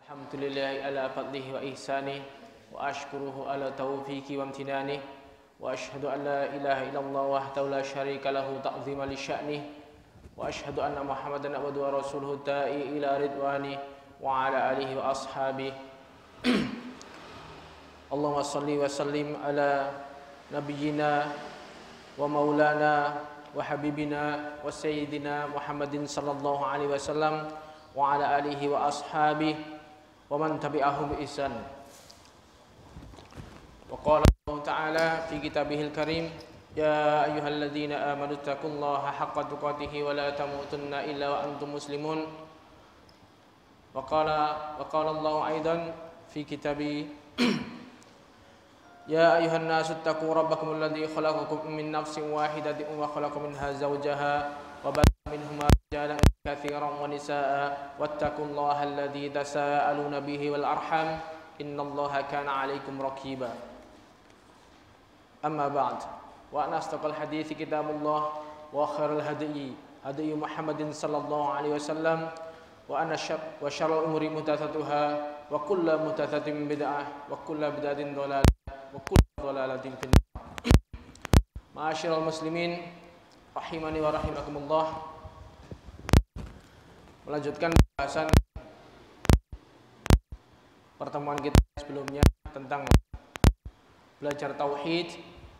Alhamdulillahi ala fadlihi wa ihsanih wa ashkuruhu ala taufiqi wa amtinanih wa ashhadu an la ilaha illallah wahdahu la syarika lahu ta'zima li sya'nih wa ashhadu anna Muhammadan abduhu wa rasuluhu da'i ila ridwani wa ala alihi wa ashabihi. Allahumma salli wa sallim ala nabiyyina wa maulana wa habibina wa sayyidina Muhammadin sallallahu alaihi wasallam wa ala alihi wa ashabihi wa man tabi'ahum bi ihsan. Wa qala Allah Ta'ala fi kitabihil karim, ya ayyuhalladzina amanu taqullaha haqqa tuqatih wa la tamutunna illa wa antum muslimun. Wa qala Allah aidan fi kitabi, ya ayyuhan nasu taqu rabbakumul ladzi khalaqakum min nafsin wahidatin wa khalaqa minha zawjaha wa batha minhuma rijalan katsiran wa nisaa wattaqullaha alladzi tasaaluna bihi wal arham innallaha kana 'alaikum raqiba. Amma ba'd, wa asdaqal hadithi kitabullah wa khairal hadyi hadyu Muhammadin sallallahu alaihi wasallam wa syarrul umuri muhdatsatuha wa kullu muhdatsatin bid'ah wa kullu bid'atin dhalalah wa kullu dhalalatin fin nar. Ma'asyiral muslimin rahimani wa rahimakumullah. Melanjutkan bahasan pertemuan kita sebelumnya tentang belajar tauhid,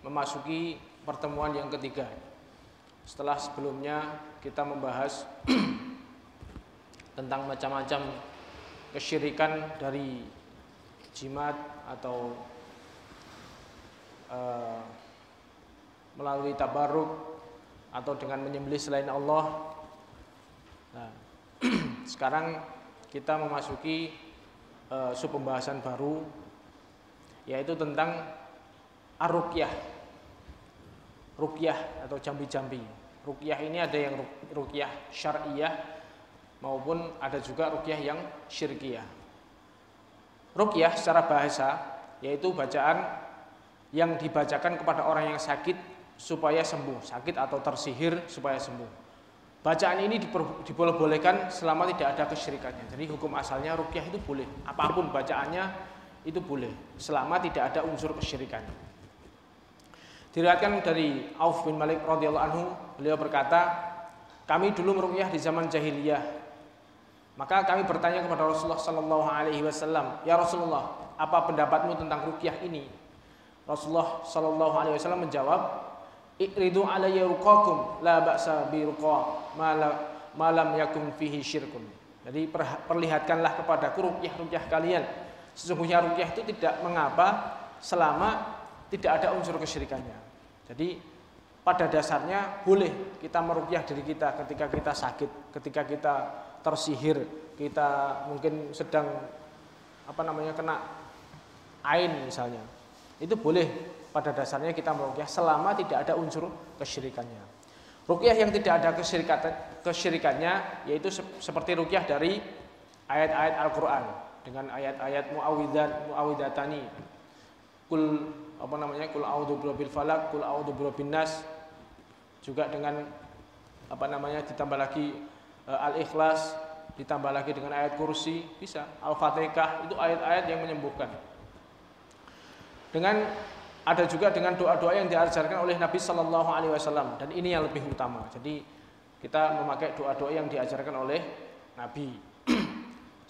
memasuki pertemuan yang ketiga. Setelah sebelumnya kita membahas tentang macam-macam kesyirikan dari jimat atau melalui tabarruk atau dengan menyembelih selain Allah. Nah, sekarang kita memasuki pembahasan baru, yaitu tentang ar-ruqyah. Ruqyah atau jambi-jambi. Ruqyah ini ada yang ruqyah syar'iyah maupun ada juga ruqyah yang syirkiyah. Ruqyah secara bahasa yaitu bacaan yang dibacakan kepada orang yang sakit supaya sembuh, sakit atau tersihir supaya sembuh. Bacaan ini diboleh-bolehkan selama tidak ada kesyirikannya. Jadi hukum asalnya ruqyah itu boleh, apapun bacaannya itu boleh selama tidak ada unsur kesyirikan. Diriwayatkan dari Auf bin Malik radhiyallahu anhu, beliau berkata, kami dulu meruqyah di zaman jahiliyah. Maka kami bertanya kepada Rasulullah sallallahu alaihi wasallam, "Ya Rasulullah, apa pendapatmu tentang ruqyah ini?" Rasulullah sallallahu alaihi wasallam menjawab, "Iqridu alayya ruqakum la ba'sa bi ruqa ma lam yakun fihi syirkun." Jadi perlihatkanlah kepadaku ruqyah kalian. Sesungguhnya ruqyah itu tidak mengapa selama tidak ada unsur kesyirikannya. Jadi pada dasarnya boleh kita meruqyah diri kita ketika kita sakit, ketika kita tersihir, kita mungkin sedang kena ain misalnya. Itu boleh pada dasarnya kita meruqyah selama tidak ada unsur kesyirikannya. Ruqyah yang tidak ada kesyirikannya yaitu seperti ruqyah dari ayat-ayat Al-Qur'an dengan ayat-ayat muawwidatani. Kul a'udzu birabbil falaq, kul a'udzu birabbin nas. Juga dengan ditambah lagi Al-Ikhlas, ditambah lagi dengan ayat kursi, bisa. Al-Fatihah, itu ayat-ayat yang menyembuhkan. Ada juga dengan doa-doa yang diajarkan oleh Nabi sallallahu alaihi wasallam, dan ini yang lebih utama. Jadi kita memakai doa-doa yang diajarkan oleh Nabi.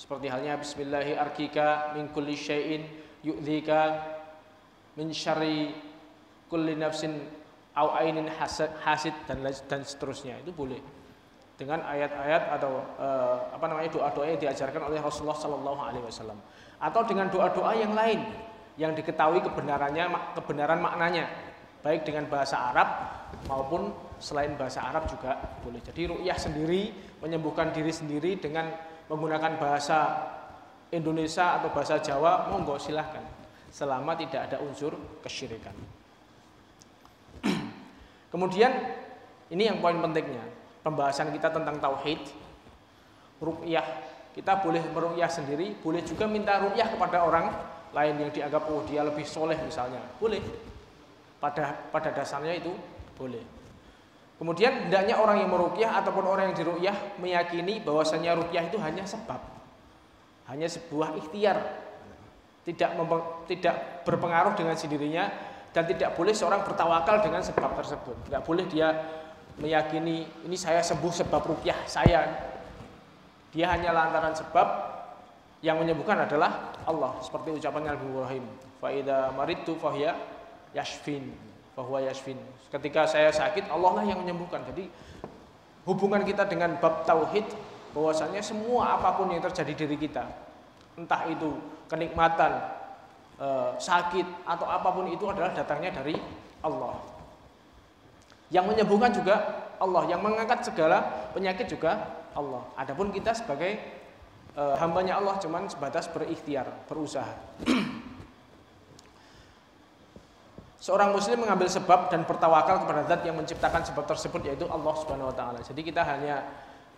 Seperti halnya bismillahi arkika min kulli syai'in yu'dzika min syarri kulli nafsin au ainin hasid dan seterusnya. Itu boleh dengan ayat-ayat atau doa-doa yang diajarkan oleh Rasulullah sallallahu alaihi wasallam, atau dengan doa-doa yang lain yang diketahui kebenaran maknanya, baik dengan bahasa Arab maupun selain bahasa Arab juga boleh. Jadi ruqyah sendiri, menyembuhkan diri sendiri dengan menggunakan bahasa Indonesia atau bahasa Jawa, monggo silahkan, selama tidak ada unsur kesyirikan. Kemudian ini yang poin pentingnya, pembahasan kita tentang tauhid. Ruqyah, kita boleh meruqyah sendiri, boleh juga minta ruqyah kepada orang lain yang dianggap dia lebih soleh misalnya, boleh. Pada dasarnya itu boleh. Kemudian hendaknya orang yang meruqyah ataupun orang yang diruqyah meyakini bahwasanya ruqyah itu hanya sebab. hanya sebuah ikhtiar, tidak berpengaruh dengan sendirinya, dan tidak boleh seorang bertawakal dengan sebab tersebut. Tidak boleh dia meyakini ini saya sembuh sebab ruqyah saya. Dia hanya lantaran sebab, yang menyembuhkan adalah Allah, seperti ucapan Nabi Ibrahim, fa idza maridtu fahiya yashfin, fahuwa yashfin. Ketika saya sakit, Allah lah yang menyembuhkan. Jadi hubungan kita dengan bab tauhid, bahwasanya semua apapun yang terjadi diri kita, entah itu kenikmatan, sakit atau apapun itu adalah datangnya dari Allah. Yang menyembuhkan juga Allah, yang mengangkat segala penyakit juga Allah. Adapun kita sebagai hambanya Allah cuman sebatas berikhtiar, berusaha. Seorang muslim mengambil sebab dan bertawakal kepada zat yang menciptakan sebab tersebut, yaitu Allah Subhanahu wa taala. Jadi kita hanya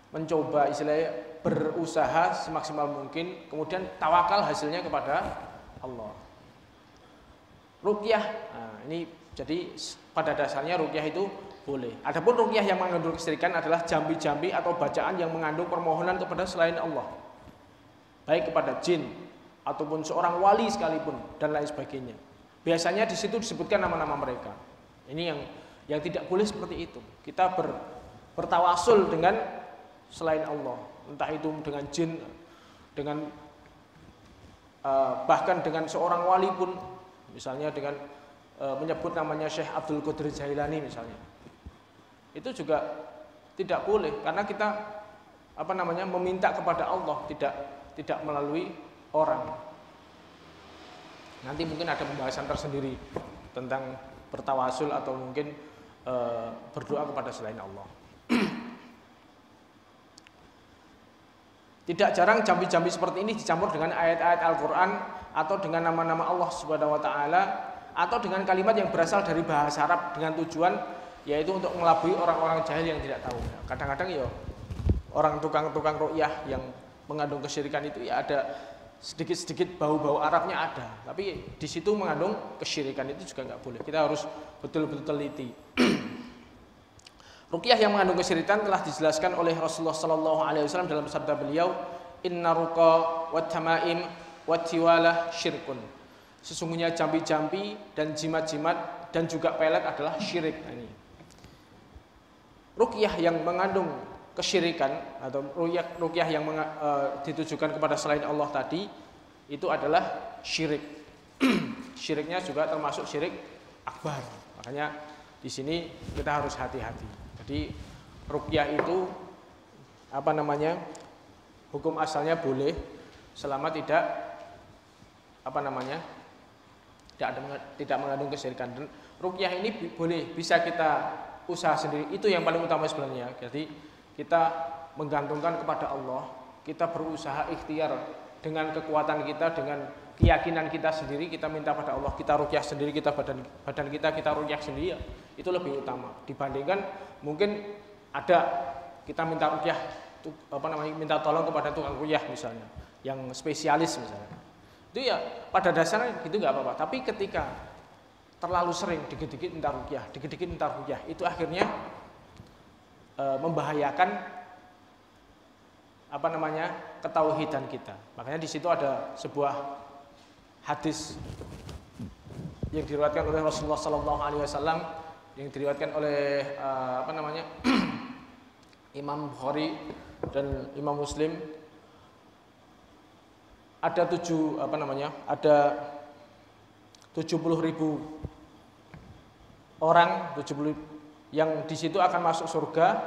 mencoba istilahnya berusaha semaksimal mungkin, kemudian tawakal hasilnya kepada Allah. Ruqyah, nah, ini jadi pada dasarnya ruqyah itu boleh. Adapun ruqyah yang mengandung kesyirikan adalah jambi-jambi atau bacaan yang mengandung permohonan kepada selain Allah, baik kepada jin ataupun seorang wali sekalipun dan lain sebagainya. Biasanya di situ disebutkan nama-nama mereka. Ini yang tidak boleh seperti itu. Kita bertawasul dengan selain Allah, entah itu dengan jin, dengan bahkan dengan seorang wali pun, misalnya dengan menyebut namanya Syekh Abdul Qadir Jailani misalnya. Itu juga tidak boleh, karena kita meminta kepada Allah, tidak melalui orang. Nanti mungkin ada pembahasan tersendiri tentang bertawasul atau mungkin berdoa kepada selain Allah. Tidak jarang jambi-jambi seperti ini dicampur dengan ayat-ayat Al-Quran atau dengan nama-nama Allah Subhanahu wa taala, atau dengan kalimat yang berasal dari bahasa Arab dengan tujuan yaitu untuk mengelabui orang-orang jahil yang tidak tahu. Kadang-kadang ya orang tukang-tukang ruqyah yang mengandung kesyirikan itu ya ada sedikit-sedikit bau-bau Arabnya ada, tapi di situ mengandung kesyirikan, itu juga nggak boleh. Kita harus betul-betul teliti. Ruqyah yang mengandung kesyirikan telah dijelaskan oleh Rasulullah sallallahu alaihi wasallam dalam sabda beliau, "Inna ruqa wat tamaim wat tiwalah syirkun." Sesungguhnya jambi-jambi dan jimat-jimat dan juga pelet adalah syirik. Ini ruqyah yang mengandung kesyirikan atau ruqyah yang ditujukan kepada selain Allah tadi itu adalah syirik. Syiriknya juga termasuk syirik akbar. Makanya di sini kita harus hati-hati. Jadi ruqyah itu hukum asalnya boleh selama tidak tidak mengandung kesyirikan. Dan ruqyah ini boleh, bisa kita usaha sendiri, itu yang paling utama sebenarnya. Jadi kita menggantungkan kepada Allah, kita berusaha ikhtiar dengan kekuatan kita, dengan keyakinan kita sendiri, kita minta pada Allah, kita ruqyah sendiri, kita badan kita ruqyah sendiri, ya, itu lebih utama dibandingkan mungkin ada kita minta ruqyah, minta tolong kepada tukang ruqyah misalnya, yang spesialis misalnya. Itu ya pada dasarnya gitu nggak apa-apa. Tapi ketika terlalu sering dikit-dikit minta ruqyah, itu akhirnya membahayakan ketauhidan kita. Makanya di situ ada sebuah hadis yang diriwayatkan oleh Rasulullah sallallahu alaihi wasallam, yang diriwayatkan oleh Imam Bukhari dan Imam Muslim. Ada 70.000 orang, yang di situ akan masuk surga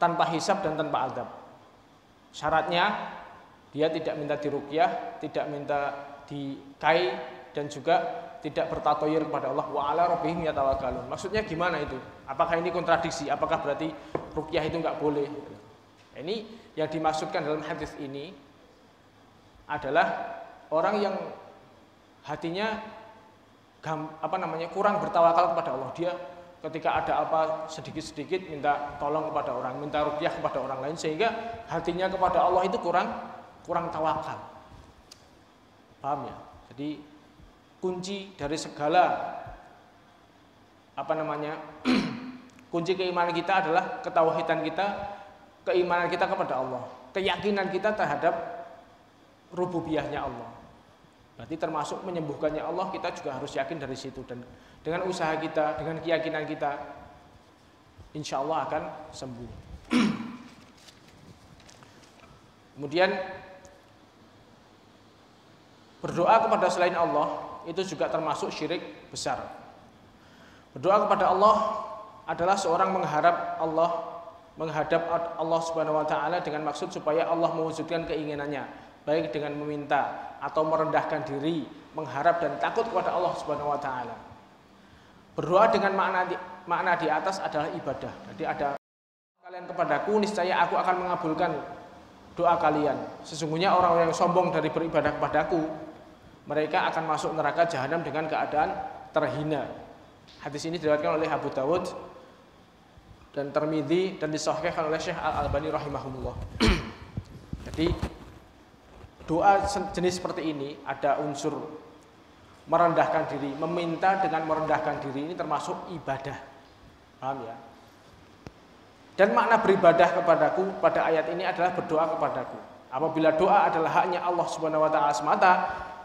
tanpa hisab dan tanpa azab. Syaratnya dia tidak minta diruqyah, tidak minta dikai, dan juga tidak bertatoyir kepada Allah. Wa ala rabbihim yatawakkalun. Maksudnya gimana itu? Apakah ini kontradiksi? Apakah berarti ruqyah itu enggak boleh? Ini yang dimaksudkan dalam hadis ini adalah orang yang hatinya kurang bertawakal kepada Allah. Dia ketika ada apa sedikit-sedikit minta tolong kepada orang, minta ruqyah kepada orang lain, sehingga hatinya kepada Allah itu kurang tawakal. Paham ya? Jadi kunci dari segala kunci keimanan kita adalah ketauhidan kita, keimanan kita kepada Allah, keyakinan kita terhadap rububiyahnya Allah. Berarti termasuk menyembuhkannya Allah, kita juga harus yakin dari situ. Dan dengan usaha kita, dengan keyakinan kita, insya Allah akan sembuh. Kemudian berdoa kepada selain Allah itu juga termasuk syirik besar. Berdoa kepada Allah adalah seorang menghadap Allah Subhanahu wa taala dengan maksud supaya Allah mewujudkan keinginannya, baik dengan meminta atau merendahkan diri, mengharap dan takut kepada Allah Subhanahu wa taala. Berdoa dengan makna di atas adalah ibadah. Jadi ada kalian kepadaku, niscaya aku akan mengabulkan doa kalian. Sesungguhnya orang-orang yang sombong dari beribadah kepadaku, mereka akan masuk neraka jahanam dengan keadaan terhina. Hadis ini diriwayatkan oleh Abu Dawud dan Tirmidzi dan disahihkan oleh Syekh Al-Albani rahimahumullah. Jadi doa jenis seperti ini ada unsur merendahkan diri, meminta dengan merendahkan diri, ini termasuk ibadah. Paham ya? Dan makna beribadah kepadaku pada ayat ini adalah berdoa kepadaku. Apabila doa adalah haknya Allah Subhanahu wa taala semata,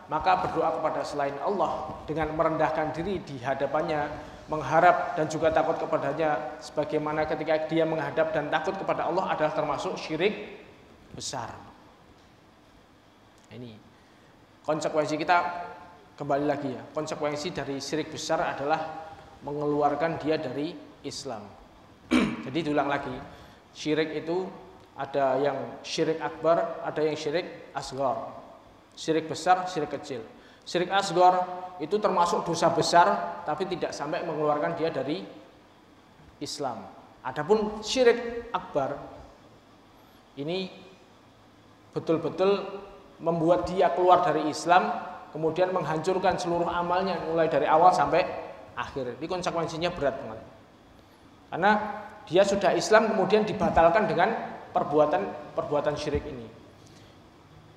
maka berdoa kepada selain Allah dengan merendahkan diri di hadapannya, mengharap dan juga takut kepadanya, sebagaimana ketika dia menghadap dan takut kepada Allah adalah termasuk syirik besar. Ini konsekuensi kita, kembali lagi ya, konsekuensi dari syirik besar adalah mengeluarkan dia dari Islam. Jadi diulang lagi, syirik itu ada yang syirik akbar, ada yang syirik asghar. Syirik besar, syirik kecil. Syirik asghar itu termasuk dosa besar tapi tidak sampai mengeluarkan dia dari Islam. Adapun syirik akbar ini betul-betul membuat dia keluar dari Islam, kemudian menghancurkan seluruh amalnya mulai dari awal sampai akhir. Ini konsekuensinya berat banget. Karena dia sudah Islam kemudian dibatalkan dengan perbuatan syirik ini.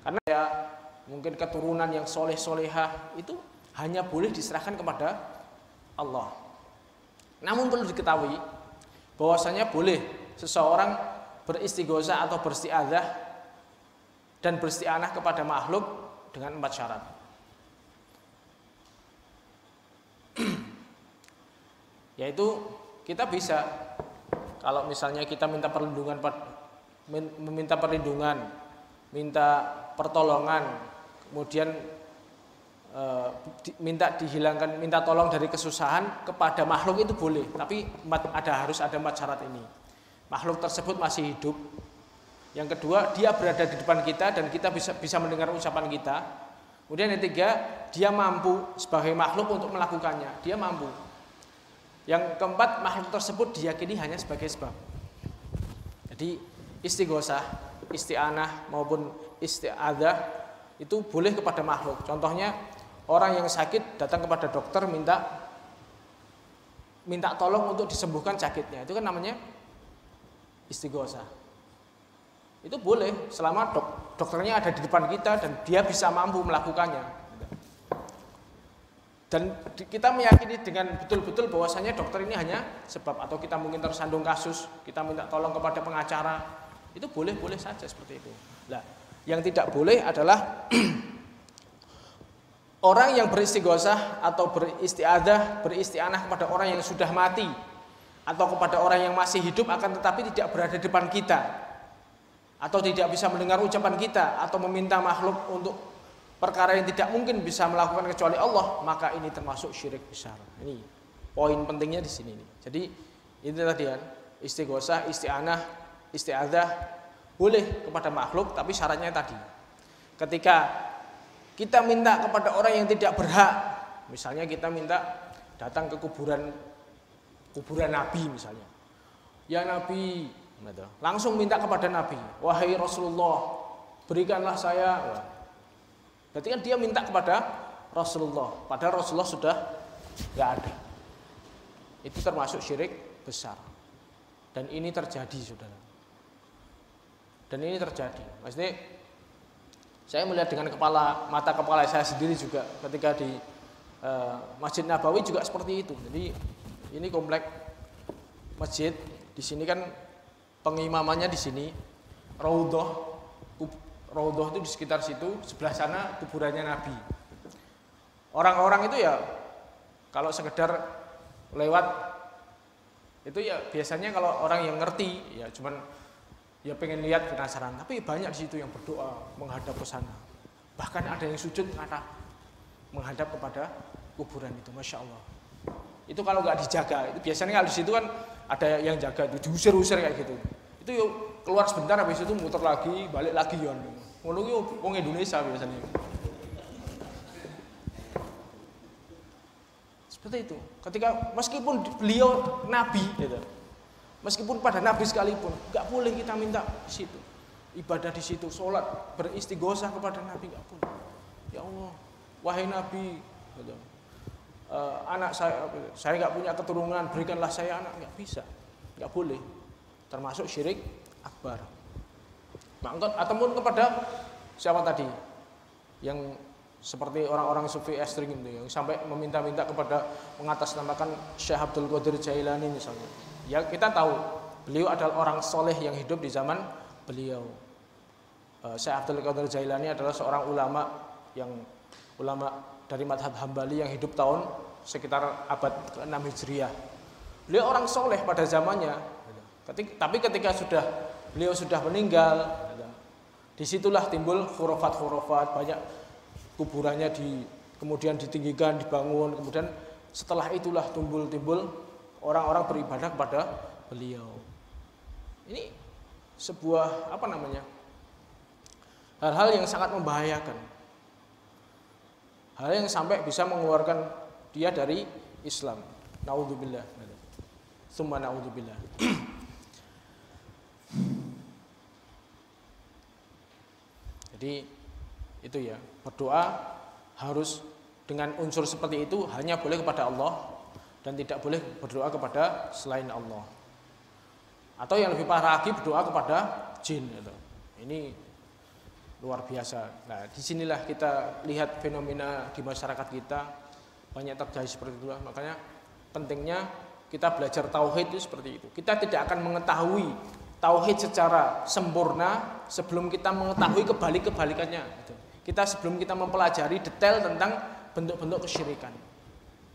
Karena ya mungkin keturunan yang soleh-solehah itu hanya boleh diserahkan kepada Allah. Namun perlu diketahui bahwasanya boleh seseorang beristighosah atau beristi'adzah dan beristi'anah kepada makhluk dengan 4 syarat. Yaitu kita bisa, kalau misalnya kita minta perlindungan, minta pertolongan, kemudian minta tolong dari kesusahan kepada makhluk itu boleh, tapi harus ada 4 syarat ini. Makhluk tersebut masih hidup. Yang kedua, dia berada di depan kita dan kita bisa mendengar ucapan kita. Kemudian yang ketiga, dia mampu sebagai makhluk untuk melakukannya. Dia mampu. Yang keempat, makhluk tersebut diyakini hanya sebagai sebab. Jadi istighosah, isti'anah maupun isti'adzah itu boleh kepada makhluk. Contohnya orang yang sakit datang kepada dokter minta tolong untuk disembuhkan sakitnya. Itu kan namanya istighosah. Itu boleh selama dokternya ada di depan kita dan dia bisa mampu melakukannya. Dan kita meyakini dengan betul-betul bahwasanya dokter ini hanya sebab, atau kita mungkin tersandung kasus, kita minta tolong kepada pengacara, itu boleh-boleh saja seperti itu. Nah, yang tidak boleh adalah orang yang beristighosah atau beristi'adzah, beristi'anah kepada orang yang sudah mati atau kepada orang yang masih hidup akan tetapi tidak berada di depan kita, atau tidak bisa mendengar ucapan kita, atau meminta makhluk untuk perkara yang tidak mungkin bisa melakukan kecuali Allah, maka ini termasuk syirik besar. Ini poin pentingnya di sini. Jadi ini tadi kan, istighosah, isti'anah, isti'adzah boleh kepada makhluk, tapi syaratnya tadi. Ketika kita minta kepada orang yang tidak berhak, misalnya kita minta datang ke kuburan Nabi misalnya. Ya Nabi, langsung minta kepada Nabi, wahai Rasulullah, berikanlah saya. Berarti kan dia minta kepada Rasulullah, padahal Rasulullah sudah nggak ada. Itu termasuk syirik besar. Dan ini terjadi, saudara. Dan ini terjadi. Maksudnya saya melihat dengan mata kepala saya sendiri juga ketika di Masjid Nabawi juga seperti itu. Jadi ini komplek masjid, di sini kan pengimamannya di sini, Raudhah itu di sekitar situ, sebelah sana kuburannya Nabi. Orang-orang itu ya kalau sekedar lewat itu ya biasanya kalau orang yang ngerti ya cuman ya pengen lihat penasaran, tapi banyak di situ yang berdoa menghadap ke sana. Bahkan ada yang sujud menghadap kepada kuburan itu, masya Allah. Itu kalau nggak dijaga, itu biasanya kalau di situ kan ada yang jaga itu diusir-usir kayak gitu. Itu yuk keluar sebentar habis itu muter lagi, balik lagi yon. Ngono ki wong Indonesia biasanya. Seperti itu. Ketika meskipun beliau nabi gitu. Meskipun pada nabi sekalipun, nggak boleh kita minta di situ. Ibadah di situ, sholat, beristighosah kepada nabi nggak boleh. Ya Allah, wahai nabi gitu. Anak saya nggak punya keturunan, berikanlah saya anak, nggak bisa, nggak boleh, termasuk syirik akbar. Ataupun kepada siapa tadi yang seperti orang-orang sufi ekstrim itu yang sampai meminta-minta kepada mengatasnamakan Syekh Abdul Qadir Jailani misalnya. Ya kita tahu beliau adalah orang soleh yang hidup di zaman beliau. Syekh Abdul Qadir Jailani adalah seorang ulama dari madhab Hambali yang hidup tahun sekitar abad ke-6 Hijriah. Beliau orang soleh pada zamannya. Tapi ketika beliau sudah meninggal, disitulah timbul khurafat-khurafat, banyak kuburannya kemudian ditinggikan, dibangun, kemudian setelah itulah timbul orang-orang beribadah kepada beliau. Ini sebuah hal-hal yang sangat membahayakan. Hal yang sampai bisa mengeluarkan dia dari Islam. Naudzubillah. Tsumma naudzubillah. Jadi itu ya, berdoa harus dengan unsur seperti itu hanya boleh kepada Allah dan tidak boleh berdoa kepada selain Allah. Atau yang lebih parah lagi berdoa kepada jin gitu. Ini luar biasa. Nah, disinilah kita lihat fenomena di masyarakat kita banyak terjadi seperti itu. Makanya pentingnya kita belajar tauhid itu seperti itu. Kita tidak akan mengetahui tauhid secara sempurna sebelum kita mengetahui kebalikannya. Sebelum kita mempelajari detail tentang bentuk-bentuk kesyirikan.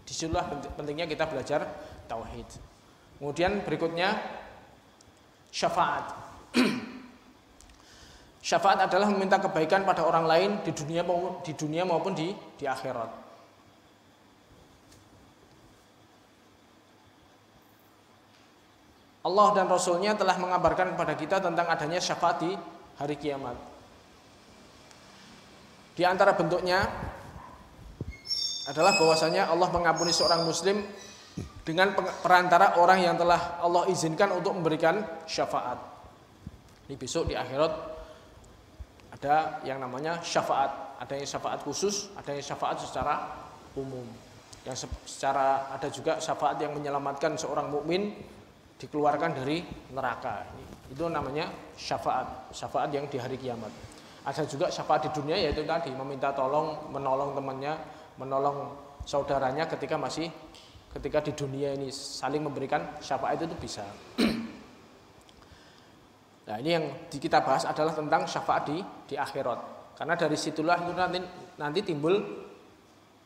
Disitulah pentingnya kita belajar tauhid. Kemudian berikutnya syafaat. Syafaat adalah meminta kebaikan pada orang lain di dunia maupun di akhirat. Allah dan Rasulnya telah mengabarkan kepada kita tentang adanya syafaat di hari kiamat. Di antara bentuknya adalah bahwasanya Allah mengampuni seorang muslim dengan perantara orang yang telah Allah izinkan untuk memberikan syafaat. Ini besok di akhirat ada yang namanya syafaat, ada yang syafaat khusus, ada yang syafaat secara umum. Yang ada juga syafaat yang menyelamatkan seorang mukmin dikeluarkan dari neraka. Itu namanya syafaat yang di hari kiamat. Ada juga syafaat di dunia, yaitu tadi meminta menolong temannya, menolong saudaranya ketika di dunia ini saling memberikan syafaat itu bisa. Nah, ini yang kita bahas adalah tentang syafaat di akhirat. Karena dari situlah itu nanti timbul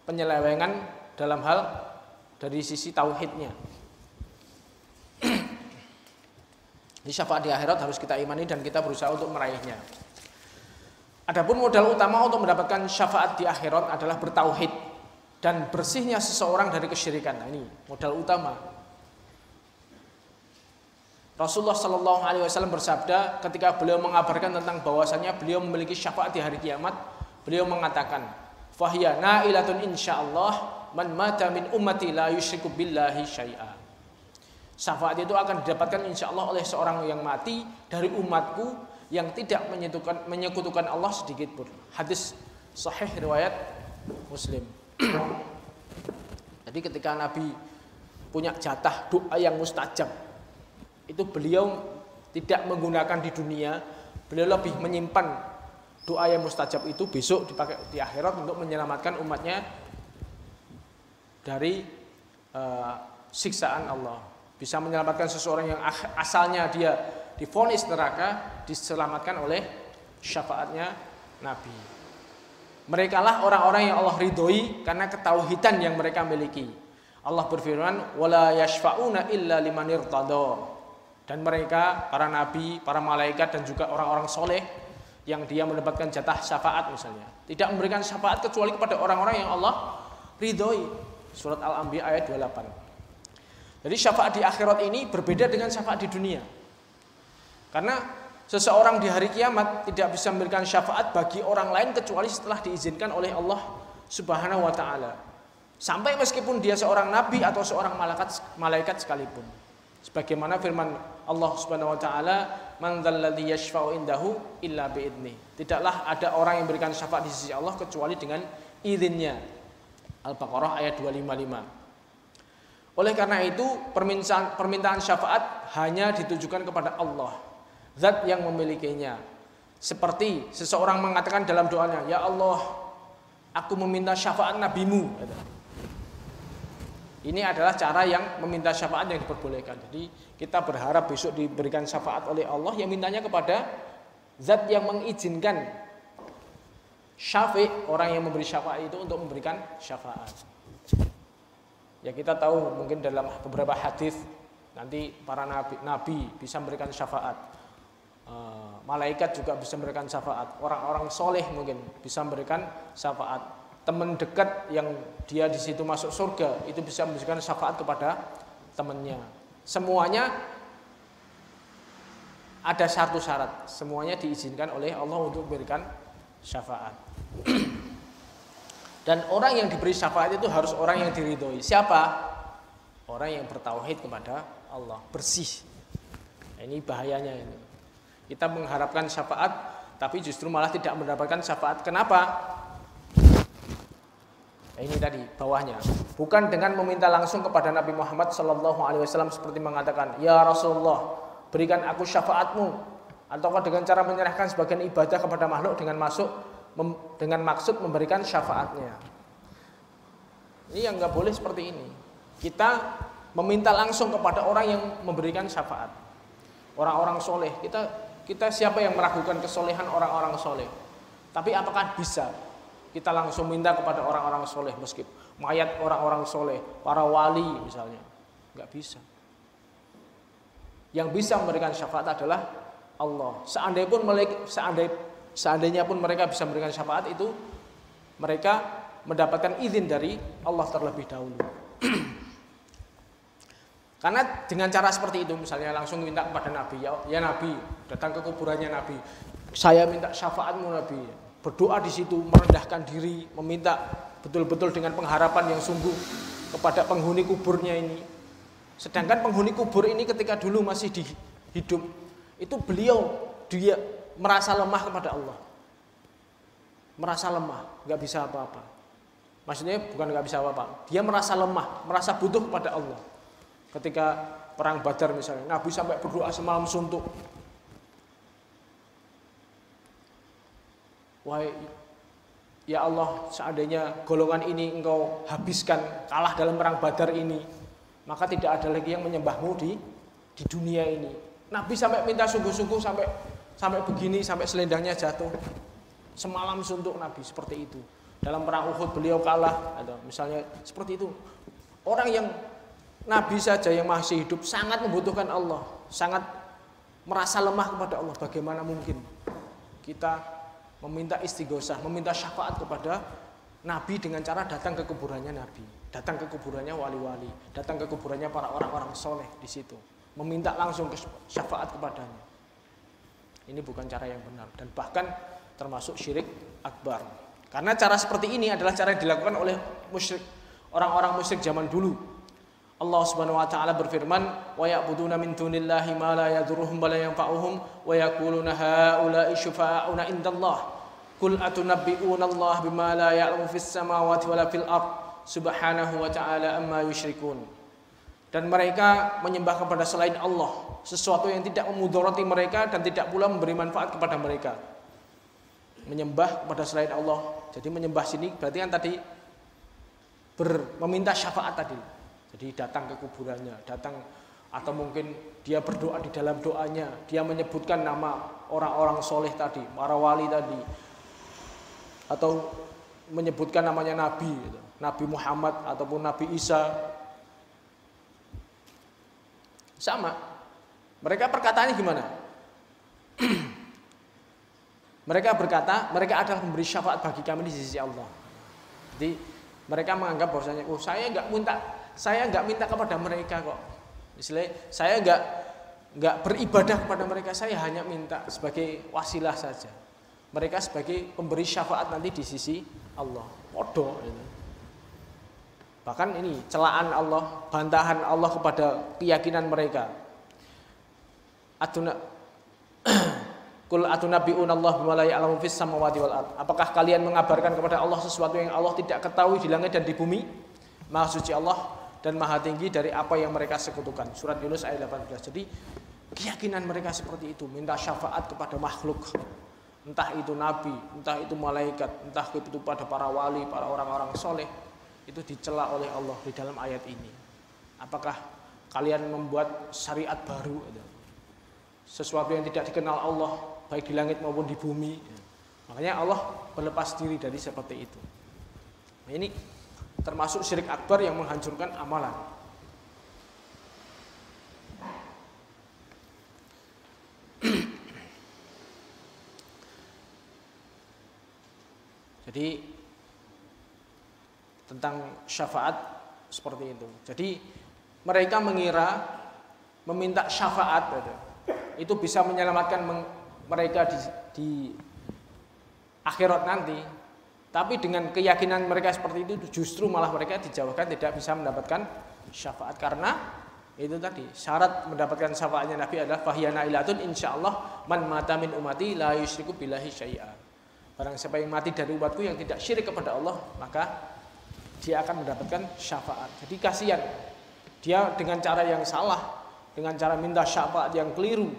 penyelewengan dalam hal dari sisi tauhidnya. Ini syafaat di akhirat harus kita imani dan kita berusaha untuk meraihnya. Adapun modal utama untuk mendapatkan syafaat di akhirat adalah bertauhid dan bersihnya seseorang dari kesyirikan. Nah, ini modal utama. Rasulullah Shallallahu Alaihi Wasallam bersabda ketika beliau mengabarkan tentang bahwasannya beliau memiliki syafaat di hari kiamat, beliau mengatakan, "Fahiya na'ilatun insyaallah man mata min ummati la yusyriku billahi syai'a." Syafaat itu akan didapatkan insyaallah oleh seorang yang mati dari umatku yang tidak menyekutukan Allah sedikit pun. Hadis sahih riwayat Muslim. Jadi ketika Nabi punya jatah doa yang mustajab, itu beliau tidak menggunakan di dunia, beliau lebih menyimpan doa yang mustajab itu besok dipakai di akhirat untuk menyelamatkan umatnya dari siksaan Allah. Bisa menyelamatkan seseorang yang asalnya dia divonis neraka, diselamatkan oleh syafaatnya Nabi. Mereka lah orang-orang yang Allah ridhoi karena ketauhidan yang mereka miliki. Allah berfirman, "Wala yashfa'una illa liman irtada." Dan mereka, para nabi, para malaikat dan juga orang-orang soleh yang dia mendapatkan jatah syafaat misalnya, tidak memberikan syafaat kecuali kepada orang-orang yang Allah ridhoi. Surat Al-Anbiya ayat 28. Jadi syafaat di akhirat ini berbeda dengan syafaat di dunia. Karena seseorang di hari kiamat tidak bisa memberikan syafaat bagi orang lain kecuali setelah diizinkan oleh Allah Subhanahu wa taala. Sampai meskipun dia seorang nabi atau seorang malaikat sekalipun. Sebagaimana firman Allah Subhanahu wa taala, "Man dzalladzi yashfa'u indahu illa bi'idzni." Tidaklah ada orang yang memberikan syafaat di sisi Allah kecuali dengan izinnya. Al-Baqarah ayat 255. Oleh karena itu, permintaan syafaat hanya ditujukan kepada Allah, zat yang memilikinya. Seperti seseorang mengatakan dalam doanya, "Ya Allah, aku meminta syafaat nabimu." Ini adalah cara yang meminta syafaat yang diperbolehkan. Jadi kita berharap besok diberikan syafaat oleh Allah, yang mintanya kepada zat yang mengizinkan syafi', orang yang memberi syafaat itu untuk memberikan syafaat. Ya kita tahu mungkin dalam beberapa hadis nanti para nabi bisa memberikan syafaat, malaikat juga bisa memberikan syafaat, orang-orang soleh mungkin bisa memberikan syafaat, teman dekat yang dia di situ masuk surga itu bisa memberikan syafaat kepada temannya. Semuanya ada satu syarat, semuanya diizinkan oleh Allah untuk memberikan syafaat. Dan orang yang diberi syafaat itu harus orang yang diridhoi. Siapa? Orang yang bertauhid kepada Allah, bersih. Nah, ini bahayanya ini. Kita mengharapkan syafaat tapi justru malah tidak mendapatkan syafaat. Kenapa? Nah, ini tadi bawahnya. Bukan dengan meminta langsung kepada Nabi Muhammad SAW seperti mengatakan, "Ya Rasulullah, berikan aku syafaatmu." Atau dengan cara menyerahkan sebagian ibadah kepada makhluk dengan maksud memberikan syafaatnya. Ini yang nggak boleh seperti ini. Kita meminta langsung kepada orang yang memberikan syafaat. Orang-orang soleh. Kita siapa yang meragukan kesolehan orang-orang soleh? Tapi apakah bisa kita langsung minta kepada orang-orang soleh, meskipun mayat orang-orang soleh, para wali misalnya? Nggak bisa. Yang bisa memberikan syafaat adalah Allah. Seandainya pun mereka bisa memberikan syafaat itu, mereka mendapatkan izin dari Allah terlebih dahulu. Karena dengan cara seperti itu, misalnya langsung minta kepada Nabi, ya Nabi, datang ke kuburannya Nabi, saya minta syafaatmu Nabi, berdoa di situ, merendahkan diri, meminta betul-betul dengan pengharapan yang sungguh kepada penghuni kuburnya ini. Sedangkan penghuni kubur ini ketika dulu masih hidup, itu dia merasa lemah kepada Allah, merasa lemah, nggak bisa apa-apa. Maksudnya bukan nggak bisa apa-apa, dia merasa lemah, merasa butuh kepada Allah. Ketika perang Badar misalnya, Nabi sampai berdoa semalam suntuk. Wahai ya Allah, seandainya golongan ini engkau habiskan, kalah dalam perang Badar ini, maka tidak ada lagi yang menyembahmu di dunia ini. Nabi sampai minta sungguh-sungguh, sampai begini, sampai selendangnya jatuh. Semalam suntuk Nabi seperti itu. Dalam perang Uhud beliau kalah, atau misalnya seperti itu. Orang yang Nabi saja yang masih hidup sangat membutuhkan Allah, sangat merasa lemah kepada Allah. Bagaimana mungkin kita meminta istighosah, meminta syafaat kepada Nabi dengan cara datang ke kuburannya Nabi, datang ke kuburannya wali-wali, datang ke kuburannya para orang-orang soleh di situ, meminta langsung syafaat kepadanya. Ini bukan cara yang benar dan bahkan termasuk syirik akbar. Karena cara seperti ini adalah cara yang dilakukan oleh orang-orang musyrik zaman dulu. Allah Subhanahu wa taala berfirman, "Wa ya'buduna min dunillahi ma la yadurruhum wa la yanfa'uhum wa yaquluna haula'i syufa'auna indallah. Qul atunabbi'una Allah bima la ya'lamu fis samawati wa la fil ard. Subhanahu wa ta'ala amma yusyrikun." Dan mereka menyembah kepada selain Allah sesuatu yang tidak memudarati mereka dan tidak pula memberi manfaat kepada mereka. Menyembah kepada selain Allah. Jadi menyembah sini berarti kan tadi meminta syafaat tadi. Jadi datang ke kuburannya, datang atau mungkin dia berdoa di dalam doanya, dia menyebutkan nama orang-orang soleh tadi, para wali tadi, atau menyebutkan namanya Nabi, gitu. Nabi Muhammad ataupun Nabi Isa, sama. Mereka perkataannya gimana? Mereka berkata, mereka adalah pemberi syafaat bagi kami di sisi Allah. Jadi mereka menganggap bahwasanya, oh saya nggak minta kepada mereka kok. Istilahnya saya nggak beribadah kepada mereka, saya hanya minta sebagai wasilah saja. Mereka sebagai pemberi syafaat nanti di sisi Allah. Podo ini. Bahkan ini celaan Allah, bantahan Allah kepada keyakinan mereka. Qul atunabbi'una Allah bima la ya'lamu fis samawati wal ard. Apakah kalian mengabarkan kepada Allah sesuatu yang Allah tidak ketahui di langit dan di bumi? Maha suci Allah dan maha tinggi dari apa yang mereka sekutukan. Surat Yunus ayat 18. Jadi keyakinan mereka seperti itu, minta syafaat kepada makhluk. Entah itu nabi, entah itu malaikat, entah itu pada para wali, para orang-orang soleh. Itu dicela oleh Allah di dalam ayat ini. Apakah kalian membuat syariat baru? Sesuatu yang tidak dikenal Allah, baik di langit maupun di bumi. Makanya Allah berlepas diri dari seperti itu. Nah, ini termasuk syirik akbar yang menghancurkan amalan. Jadi tentang syafaat seperti itu. Jadi mereka mengira meminta syafaat itu bisa menyelamatkan mereka di akhirat nanti. Tapi dengan keyakinan mereka seperti itu justru malah mereka dijauhkan, tidak bisa mendapatkan syafaat. Karena itu tadi syarat mendapatkan syafaatnya Nabi adalah fahyana ilatun insyaallah man mata min umati la yusyriku billahi syai'a. Barang siapa yang mati dari umatku yang tidak syirik kepada Allah, maka dia akan mendapatkan syafaat. Jadi kasihan dia dengan cara yang salah, dengan cara minta syafaat yang keliru,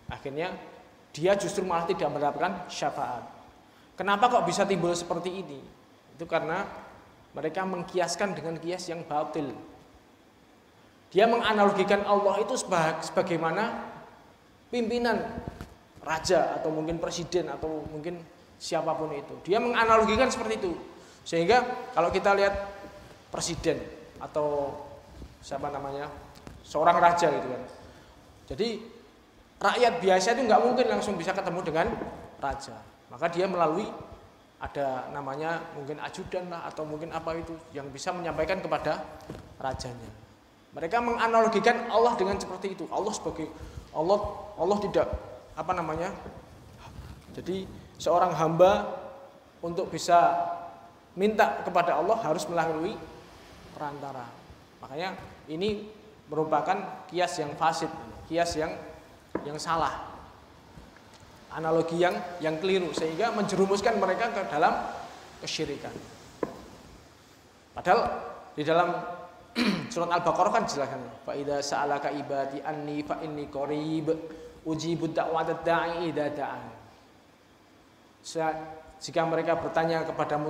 akhirnya dia justru malah tidak mendapatkan syafaat. Kenapa kok bisa timbul seperti ini? Itu karena mereka mengkiaskan dengan kias yang batil. Dia menganalogikan Allah itu sebagaimana pimpinan raja atau mungkin presiden atau mungkin siapapun itu. Dia menganalogikan seperti itu. Sehingga kalau kita lihat presiden atau siapa namanya, seorang raja gitu kan. Jadi rakyat biasa itu nggak mungkin langsung bisa ketemu dengan raja. Maka dia melalui ada namanya mungkin ajudan lah atau mungkin apa itu yang bisa menyampaikan kepada rajanya. Mereka menganalogikan Allah dengan seperti itu. Allah sebagai Allah tidak apa namanya. Jadi seorang hamba untuk bisa minta kepada Allah harus melalui perantara. Makanya ini merupakan kias yang fasid, kias yang salah. Analogi yang keliru sehingga menjerumuskan mereka ke dalam kesyirikan. Padahal di dalam surat Al-Baqarah kan jelaskan, fa idza sa'alaka ibadi anni fa inni qarib ujibu da'watad da'i idza da'an. Jika mereka bertanya kepadamu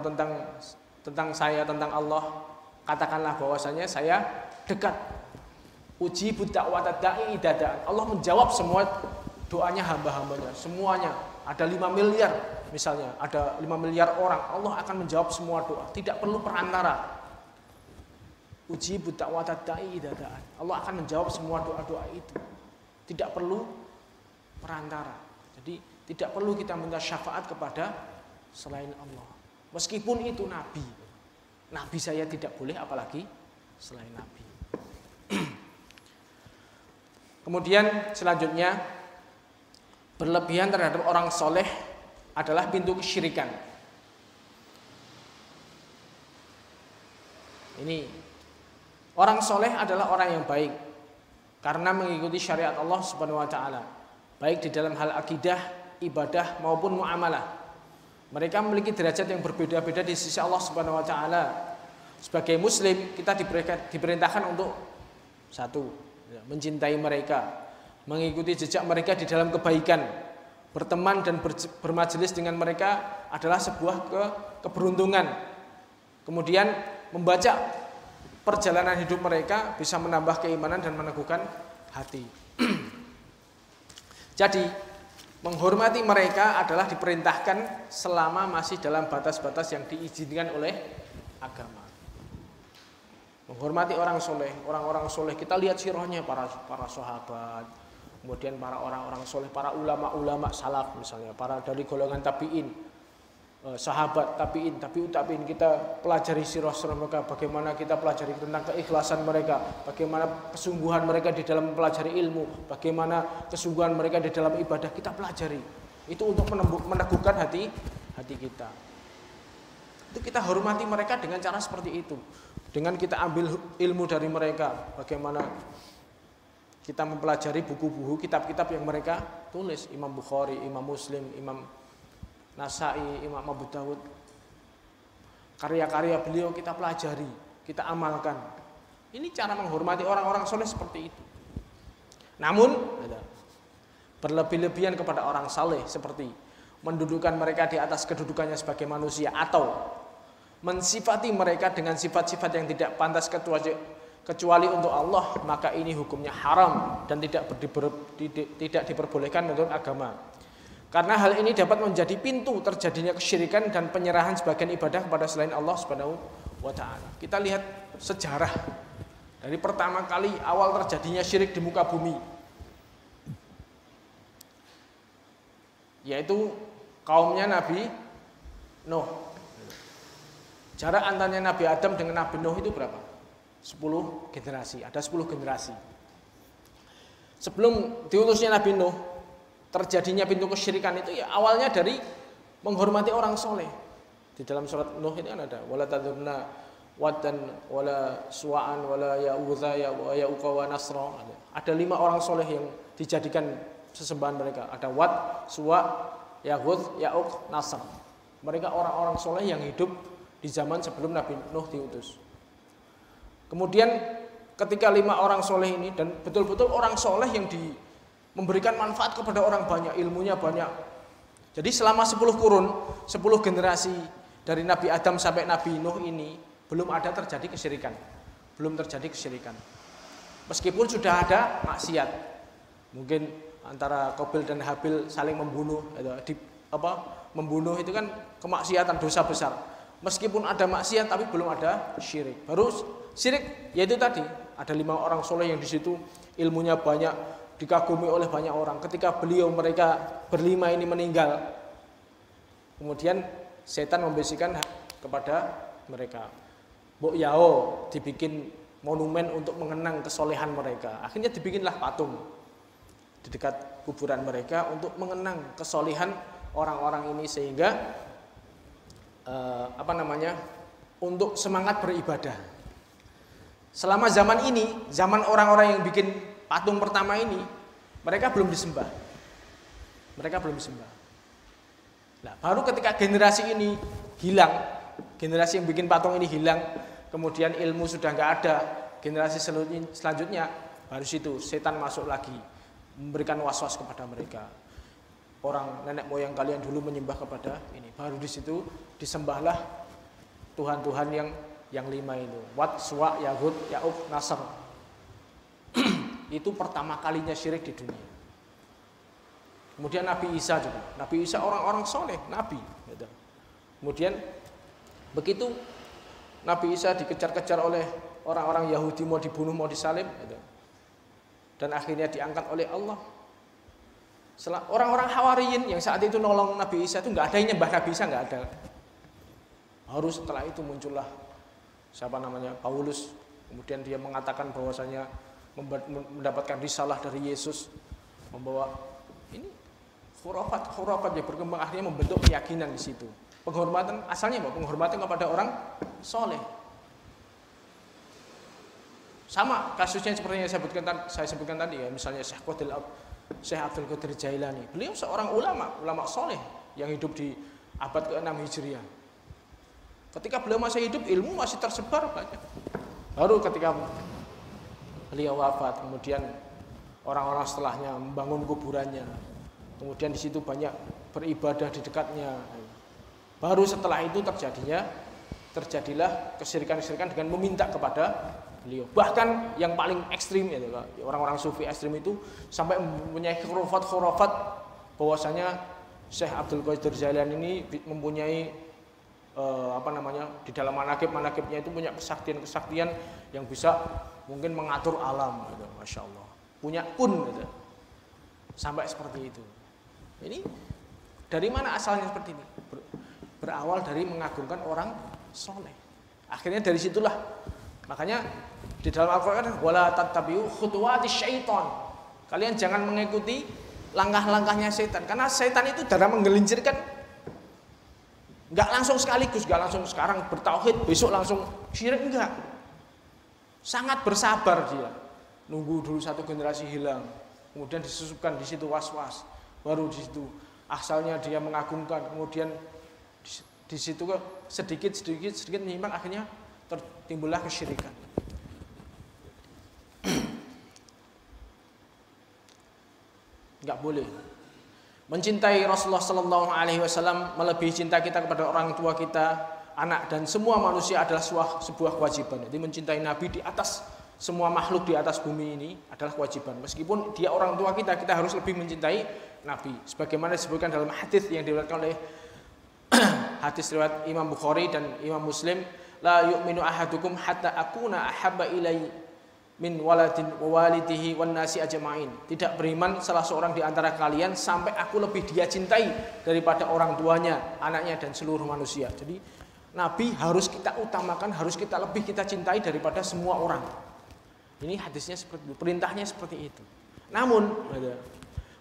tentang saya, tentang Allah, katakanlah bahwasanya saya dekat. Ujibu da'watad da'i idza da'an. Allah menjawab semua doanya hamba-hambanya, semuanya. Ada 5 miliar misalnya, ada 5 miliar orang, Allah akan menjawab semua doa, tidak perlu perantara. Ujibu da'watad da'i idza da'an. Allah akan menjawab semua doa-doa itu. Tidak perlu perantara. Jadi tidak perlu kita minta syafaat kepada selain Allah. Meskipun itu nabi. Nabi saya tidak boleh, apalagi selain nabi. Kemudian selanjutnya, berlebihan terhadap orang soleh adalah pintu kesyirikan. Ini orang soleh adalah orang yang baik karena mengikuti syariat Allah Subhanahu wa taala, baik di dalam hal akidah, ibadah maupun muamalah. Mereka memiliki derajat yang berbeda-beda di sisi Allah Subhanahu wa taala. Sebagai muslim, kita diperintahkan untuk satu, mencintai mereka, mengikuti jejak mereka di dalam kebaikan. Berteman dan bermajelis dengan mereka adalah sebuah keberuntungan. Kemudian membaca perjalanan hidup mereka bisa menambah keimanan dan meneguhkan hati. Jadi menghormati mereka adalah diperintahkan selama masih dalam batas-batas yang diizinkan oleh agama. Menghormati orang-orang soleh. Kita lihat sirahnya para sahabat, kemudian para orang-orang soleh, para ulama-ulama salaf misalnya, para dari golongan tabiin, sahabat tabiin, tabiin, kita pelajari sirah mereka, bagaimana kita pelajari tentang keikhlasan mereka, bagaimana kesungguhan mereka di dalam mempelajari ilmu, bagaimana kesungguhan mereka di dalam ibadah, kita pelajari. Itu untuk meneguhkan hati kita. Itu kita hormati mereka dengan cara seperti itu. Dengan kita ambil ilmu dari mereka, bagaimana kita mempelajari buku-buku, kitab-kitab yang mereka tulis, Imam Bukhari, Imam Muslim, Imam Nasai, Imam Abu Dawud. Karya-karya beliau kita pelajari, kita amalkan. Ini cara menghormati orang-orang soleh seperti itu. Namun berlebih-lebihan kepada orang saleh seperti mendudukan mereka di atas kedudukannya sebagai manusia atau mensifati mereka dengan sifat-sifat yang tidak pantas kecuali untuk Allah, maka ini hukumnya haram dan tidak diperbolehkan menurut agama. Karena hal ini dapat menjadi pintu terjadinya kesyirikan dan penyerahan sebagian ibadah kepada selain Allah Subhanahu wa taala. Kita lihat sejarah dari pertama kali awal terjadinya syirik di muka bumi, yaitu kaumnya Nabi Nuh. Jarak antara Nabi Adam dengan Nabi Nuh itu berapa? 10 generasi, ada 10 generasi. Sebelum diutusnya Nabi Nuh, terjadinya pintu kesyirikan itu ya awalnya dari menghormati orang soleh. Di dalam surat Nuh ini kan ada wala tadzurna waddan wala suwa'an wala ya'udha ya'uqa wa nasra. Ada 5 orang soleh yang dijadikan sesembahan mereka. Ada Wad, Suwa, Ya'ud, Ya'uq, Nasr. Mereka orang-orang soleh yang hidup di zaman sebelum Nabi Nuh diutus. Kemudian ketika 5 orang soleh ini, dan betul-betul orang soleh yang memberikan manfaat kepada orang banyak, ilmunya banyak. Jadi selama 10 kurun, 10 generasi dari Nabi Adam sampai Nabi Nuh ini belum ada terjadi kesyirikan. Belum terjadi kesyirikan. Meskipun sudah ada maksiat. Mungkin antara Qabil dan Habil saling membunuh, membunuh itu kan kemaksiatan, dosa besar. Meskipun ada maksiat tapi belum ada syirik. Baru syirik yaitu tadi ada 5 orang soleh yang di situ ilmunya banyak, dikagumi oleh banyak orang. Ketika mereka berlima ini meninggal, kemudian setan membisikkan kepada mereka, Mbok Yao, dibikin monumen untuk mengenang kesolehan mereka. Akhirnya dibikinlah patung di dekat kuburan mereka untuk mengenang kesolehan orang-orang ini sehingga untuk semangat beribadah. Selama zaman ini, zaman orang-orang yang bikin patung pertama ini, mereka belum disembah. Nah, baru ketika generasi ini hilang, generasi yang bikin patung ini hilang, kemudian ilmu sudah nggak ada, generasi selanjutnya, baru situ setan masuk lagi, memberikan was-was kepada mereka. Orang nenek moyang kalian dulu menyembah kepada ini, baru di situ disembahlah Tuhan-Tuhan yang 5 itu, Wat, Suwa, Ya'ud, Ya'uq, Nasr. Itu pertama kalinya syirik di dunia. Kemudian Nabi Isa juga. Nabi Isa orang-orang soleh, Nabi. Kemudian begitu Nabi Isa dikejar-kejar oleh orang-orang Yahudi, mau dibunuh, mau disalib, dan akhirnya diangkat oleh Allah. Orang-orang Hawariyin yang saat itu nolong Nabi Isa itu nggak ada yang nyembah Nabi Isa, nggak ada. Baru setelah itu muncullah Paulus. Kemudian dia mengatakan bahwasanya mendapatkan risalah dari Yesus, membawa ini khurafat yang berkembang, akhirnya membentuk keyakinan di situ. Penghormatan asalnya penghormatan kepada orang soleh. Sama kasusnya seperti yang saya sebutkan tadi ya, misalnya Syekh Abdul Qadir Jailani. Beliau seorang ulama soleh yang hidup di abad ke-6 Hijriah. Ketika beliau masih hidup, ilmu masih tersebar banyak. Baru ketika beliau wafat, kemudian orang-orang setelahnya membangun kuburannya. Kemudian di situ banyak beribadah di dekatnya. Baru setelah itu terjadilah kesyirikan dengan meminta kepada beliau. Bahkan yang paling ekstrim ya, orang-orang sufi ekstrim itu sampai mempunyai khurafat bahwasanya Syekh Abdul Qadir Jailani ini mempunyai di dalam manakib-manakibnya itu punya kesaktian-kesaktian yang bisa mungkin mengatur alam gitu. Masya Allah, punya kun gitu. Sampai seperti itu. Ini dari mana asalnya seperti ini? Berawal dari mengagungkan orang soleh. Akhirnya dari situlah. Makanya di dalam Al-Quran, wala tattabi'u khutuwati syaiton. Kalian jangan mengikuti langkah-langkahnya setan. Karena setan itu dalam menggelincirkan, nggak langsung sekaligus, nggak langsung sekarang bertauhid, besok langsung syirik, enggak. Sangat bersabar dia. Nunggu dulu satu generasi hilang. Kemudian disusupkan di situ was-was. Baru di situ asalnya dia mengagungkan, kemudian di situ sedikit menyimpang, akhirnya timbullah kesyirikan. Enggak boleh. Mencintai Rasulullah sallallahu alaihi wasallam melebihi cinta kita kepada orang tua kita, anak dan semua manusia adalah sebuah kewajiban. Jadi mencintai Nabi di atas semua makhluk di atas bumi ini adalah kewajiban. Meskipun dia orang tua kita, kita harus lebih mencintai Nabi. Sebagaimana disebutkan dalam hadis yang diriwayatkan oleh hadis riwayat Imam Bukhari dan Imam Muslim, la yu'minu ahadukum hatta akuna ahabba ilai min waladin wa walidihi wan nasi ajma'in. Tidak beriman salah seorang di antara kalian sampai aku lebih dia cintai daripada orang tuanya, anaknya dan seluruh manusia. Jadi Nabi harus kita utamakan, harus kita lebih kita cintai daripada semua orang. Ini hadisnya seperti itu, perintahnya seperti itu. Namun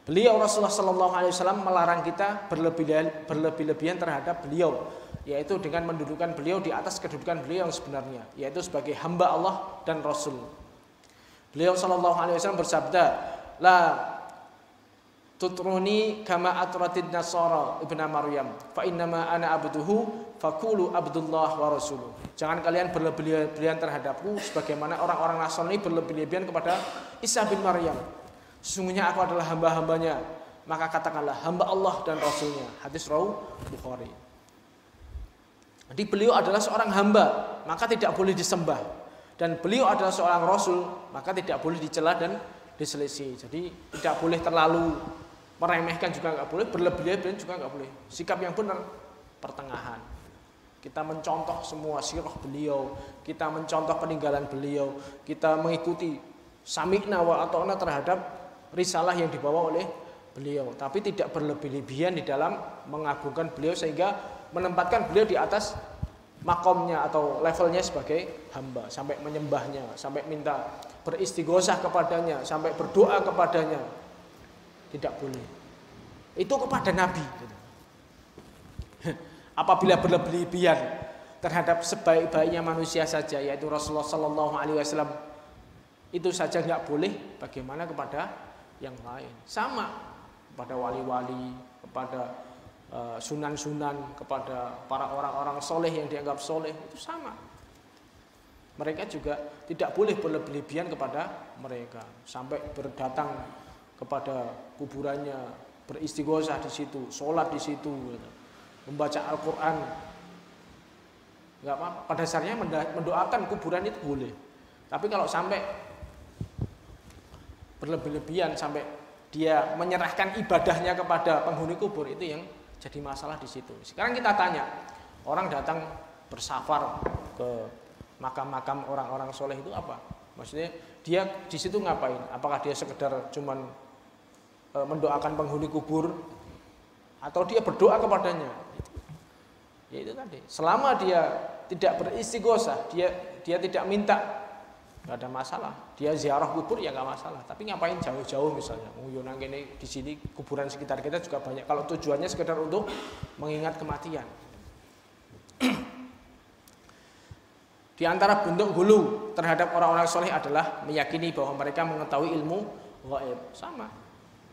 beliau Rasulullah sallallahu alaihi wasallam melarang kita berlebih-lebihan terhadap beliau, yaitu dengan mendudukan beliau di atas kedudukan beliau yang sebenarnya, yaitu sebagai hamba Allah dan Rasul. Beliau sallallahu alaihi wasallam bersabda, la tutruni kama atratid nasara ibna Maryam fa innama ana abduhu faqulu abdullah wa rasuluh. Jangan kalian berlebih-lebihan terhadapku sebagaimana orang-orang Nasrani berlebih-lebihan kepada Isa bin Maryam. Sesungguhnya aku adalah hamba-hambanya, maka katakanlah hamba Allah dan Rasulnya. Hadis riwayat Bukhari. Jadi beliau adalah seorang hamba, maka tidak boleh disembah. Dan beliau adalah seorang Rasul, maka tidak boleh dicela dan diselisih. Jadi tidak boleh terlalu meremehkan juga nggak boleh, berlebih-lebihan juga nggak boleh. Sikap yang benar pertengahan. Kita mencontoh semua sirah beliau, kita mencontoh peninggalan beliau, kita mengikuti sami'na wa ata'na terhadap risalah yang dibawa oleh beliau, tapi tidak berlebih-lebihan di dalam mengagungkan beliau sehingga menempatkan beliau di atas makomnya atau levelnya sebagai hamba, sampai menyembahnya, sampai minta beristighosah kepadanya, sampai berdoa kepadanya. Tidak boleh. Itu kepada Nabi. Apabila berlebihan terhadap sebaik-baiknya manusia saja, yaitu Rasulullah sallallahu alaihi wasallam, itu saja nggak boleh, bagaimana kepada yang lain? Sama kepada wali-wali, kepada sunan-sunan, kepada para orang-orang soleh yang dianggap soleh, itu sama. Mereka juga tidak boleh berlebihan kepada mereka, sampai berdatang kepada kuburannya, beristighosah di situ, sholat di situ, membaca Al-Quran. Nggak apa-apa. Pada dasarnya mendoakan kuburan itu boleh. Tapi kalau sampai berlebihan sampai dia menyerahkan ibadahnya kepada penghuni kubur, itu yang jadi masalah di situ. Sekarang kita tanya, orang datang bersafar ke makam-makam orang-orang soleh itu apa? Maksudnya dia di situ ngapain? Apakah dia sekedar cuman mendoakan penghuni kubur atau dia berdoa kepadanya? Ya itu tadi. Selama dia tidak beristighosah, dia tidak minta, nggak ada masalah. Dia ziarah kubur ya nggak masalah. Tapi ngapain jauh-jauh misalnya? Nguyonang ini di sini kuburan sekitar kita juga banyak. Kalau tujuannya sekedar untuk mengingat kematian. Di antara bentuk hulu terhadap orang-orang soleh adalah meyakini bahwa mereka mengetahui ilmu gaib. Sama.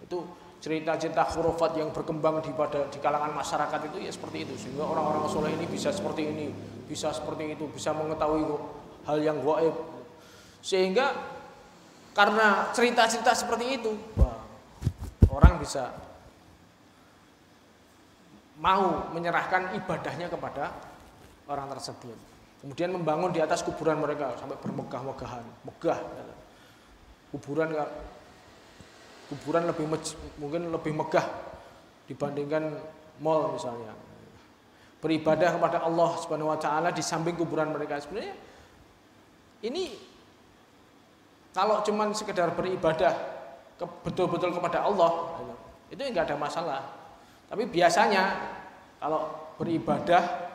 Itu cerita-cerita khurafat yang berkembang di kalangan masyarakat itu ya seperti itu. Sehingga orang-orang soleh ini bisa seperti ini, bisa seperti itu, bisa mengetahui hal yang gaib. Sehingga karena cerita-cerita seperti itu, orang bisa mau menyerahkan ibadahnya kepada orang tersebut. Kemudian membangun di atas kuburan mereka sampai bermegah-megahan, megah. Kuburan lebih mungkin lebih megah dibandingkan mall misalnya. Beribadah kepada Allah Subhanahu wa taala di samping kuburan mereka. Sebenarnya ini kalau cuman sekedar beribadah betul-betul kepada Allah, itu enggak ada masalah. Tapi biasanya kalau beribadah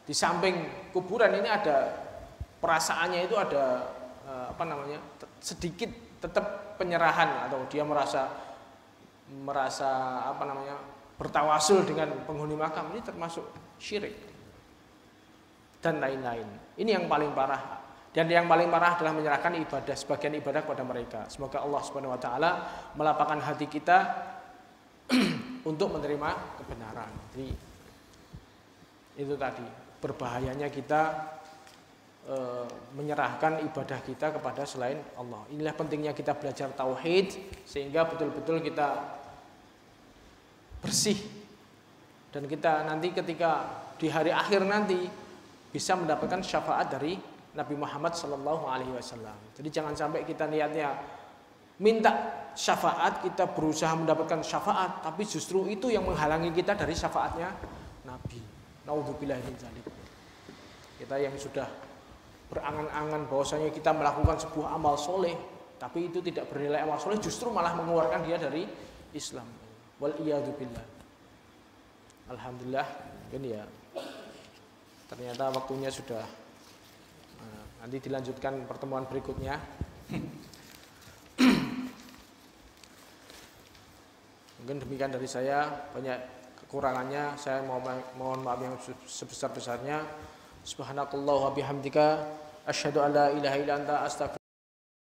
di samping kuburan ini ada perasaannya, itu ada sedikit tetap penyerahan, atau dia merasa bertawasul dengan penghuni makam. Ini termasuk syirik dan lain-lain. Ini yang paling parah. Dan yang paling parah adalah menyerahkan ibadah, sebagian ibadah kepada mereka. Semoga Allah Subhanahu wa taala melapangkan hati kita untuk menerima kebenaran. Jadi itu tadi berbahayanya kita menyerahkan ibadah kita kepada selain Allah. Inilah pentingnya kita belajar tauhid sehingga betul-betul kita bersih, dan kita nanti ketika di hari akhir nanti bisa mendapatkan syafaat dari Nabi Muhammad sallallahu alaihi wasallam. Jadi jangan sampai kita niatnya minta syafaat, kita berusaha mendapatkan syafaat, tapi justru itu yang menghalangi kita dari syafaatnya Nabi. Naudzubillahi min dzalik. Kita yang sudah berangan-angan bahwasanya kita melakukan sebuah amal soleh, tapi itu tidak bernilai amal soleh, justru malah mengeluarkan dia dari Islam. Wal iyadu billah. Alhamdulillah, ini ya. Ternyata waktunya sudah. Nanti dilanjutkan pertemuan berikutnya. Mungkin demikian dari saya, banyak kekurangannya saya mohon maaf yang sebesar-besarnya. Subhanakallah wa bihamdika asyhadu an la ilaha illa anta astaghfiruka